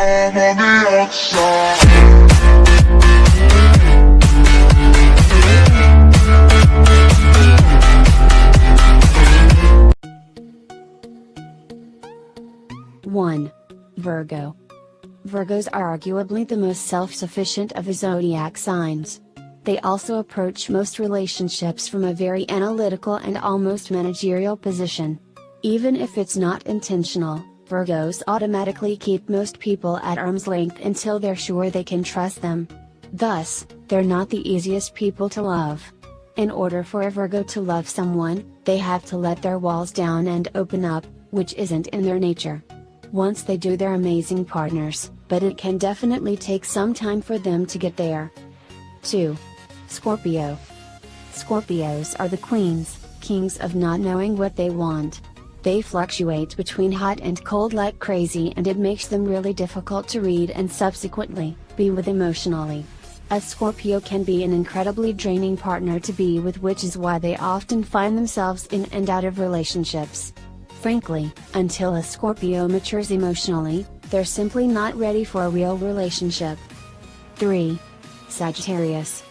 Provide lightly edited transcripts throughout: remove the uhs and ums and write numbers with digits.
I'm on the outside. One. Virgo. Virgos are arguably the most self-sufficient of the zodiac signs. They also approach most relationships from a very analytical and almost managerial position. Even if it's not intentional, Virgos automatically keep most people at arm's length until they're sure they can trust them. Thus, they're not the easiest people to love. In order for a Virgo to love someone, they have to let their walls down and open up, which isn't in their nature. Once they do, they're amazing partners, but it can definitely take some time for them to get there. 2. Scorpio. Scorpios are the kings of not knowing what they want. They fluctuate between hot and cold like crazy, and it makes them really difficult to read and subsequently be with emotionally. A Scorpio can be an incredibly draining partner to be with, which is why they often find themselves in and out of relationships. Frankly, until a Scorpio matures emotionally, they're simply not ready for a real relationship. 3. Sagittarius.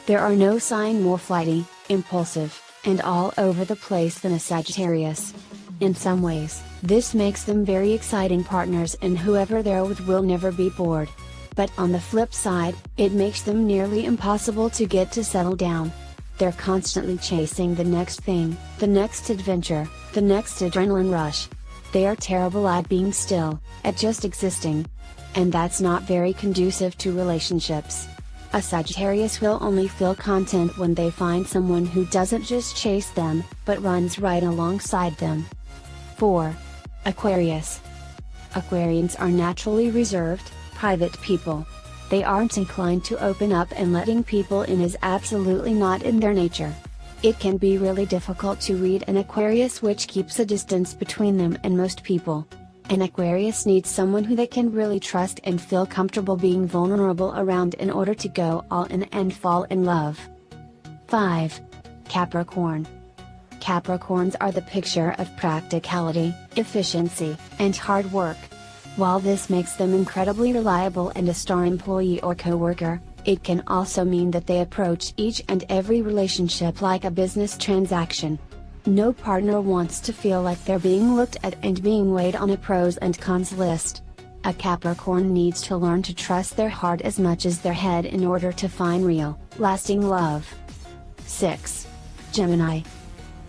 There are no sign more flighty, impulsive, and all over the place than a Sagittarius. In some ways, this makes them very exciting partners, and whoever they're with will never be bored. But on the flip side, it makes them nearly impossible to get to settle down. They're constantly chasing the next thing, the next adventure, the next adrenaline rush. They are terrible at being still, at just existing. And that's not very conducive to relationships. A Sagittarius will only feel content when they find someone who doesn't just chase them, but runs right alongside them. 4. Aquarius. Aquarians are naturally reserved, private people. They aren't inclined to open up, and letting people in is absolutely not in their nature. It can be really difficult to read an Aquarius, which keeps a distance between them and most people. An Aquarius needs someone who they can really trust and feel comfortable being vulnerable around in order to go all in and fall in love. 5. Capricorn. Capricorns are the picture of practicality, efficiency, and hard work. While this makes them incredibly reliable and a star employee or coworker, it can also mean that they approach each and every relationship like a business transaction. No partner wants to feel like they're being looked at and being weighed on a pros and cons list. A Capricorn needs to learn to trust their heart as much as their head in order to find real, lasting love. 6. Gemini.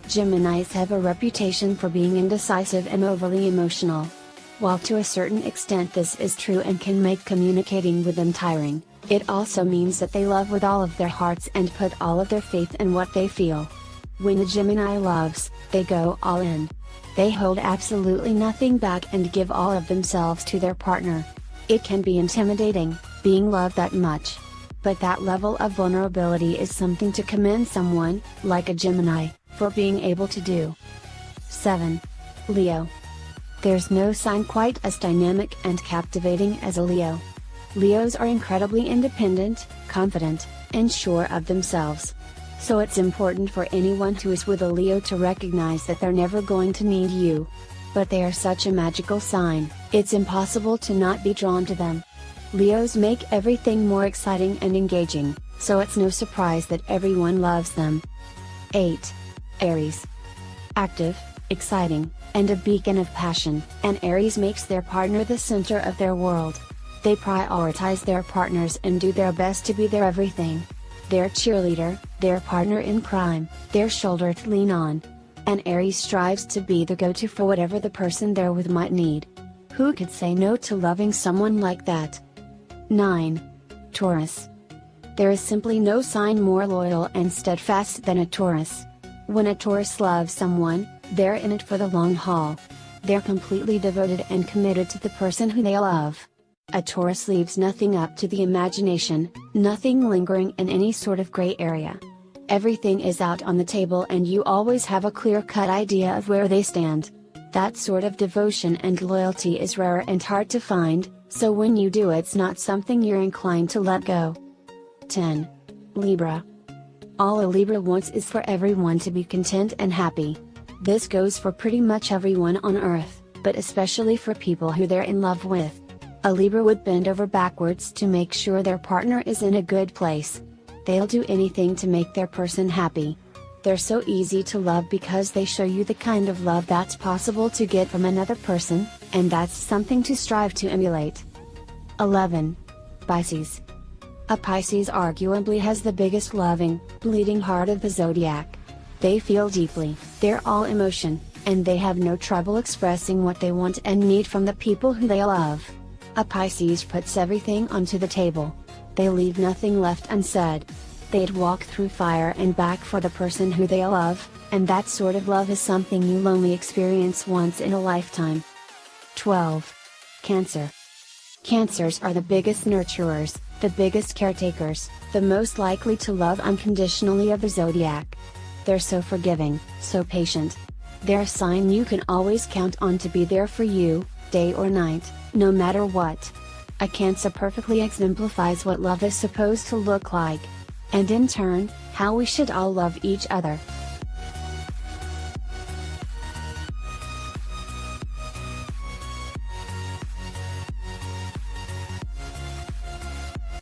Geminis have a reputation for being indecisive and overly emotional. While to a certain extent this is true and can make communicating with them tiring, it also means that they love with all of their hearts and put all of their faith in what they feel. When a Gemini loves, they go all in. They hold absolutely nothing back and give all of themselves to their partner. It can be intimidating, being loved that much. But that level of vulnerability is something to commend someone, like a Gemini, for being able to do. 7. Leo. There's no sign quite as dynamic and captivating as a Leo. Leos are incredibly independent, confident, and sure of themselves. So it's important for anyone who is with a Leo to recognize that they're never going to need you. But they are such a magical sign, it's impossible to not be drawn to them. Leos make everything more exciting and engaging, so it's no surprise that everyone loves them. 8. Aries. Active, exciting, and a beacon of passion, an Aries makes their partner the center of their world. They prioritize their partners and do their best to be their everything. Their cheerleader, their partner in crime, their shoulder to lean on. An Aries strives to be the go-to for whatever the person they're with might need. Who could say no to loving someone like that? 9. Taurus. There is simply no sign more loyal and steadfast than a Taurus. When a Taurus loves someone, they're in it for the long haul. They're completely devoted and committed to the person who they love. A Taurus leaves nothing up to the imagination, nothing lingering in any sort of gray area. Everything is out on the table and you always have a clear-cut idea of where they stand. That sort of devotion and loyalty is rare and hard to find, so when you do, it's not something you're inclined to let go. 10. Libra. All a Libra wants is for everyone to be content and happy. This goes for pretty much everyone on Earth, but especially for people who they're in love with. A Libra would bend over backwards to make sure their partner is in a good place. They'll do anything to make their person happy. They're so easy to love because they show you the kind of love that's possible to get from another person, and that's something to strive to emulate. 11. Pisces. A Pisces arguably has the biggest loving, bleeding heart of the zodiac. They feel deeply, they're all emotion, and they have no trouble expressing what they want and need from the people who they love. A Pisces puts everything onto the table. They leave nothing left unsaid. They'd walk through fire and back for the person who they love, and that sort of love is something you'll only experience once in a lifetime. 12. Cancer. Cancers are the biggest nurturers, the biggest caretakers, the most likely to love unconditionally of the zodiac. They're so forgiving, so patient. They're a sign you can always count on to be there for you, day or night, no matter what. A Cancer perfectly exemplifies what love is supposed to look like. And in turn, how we should all love each other.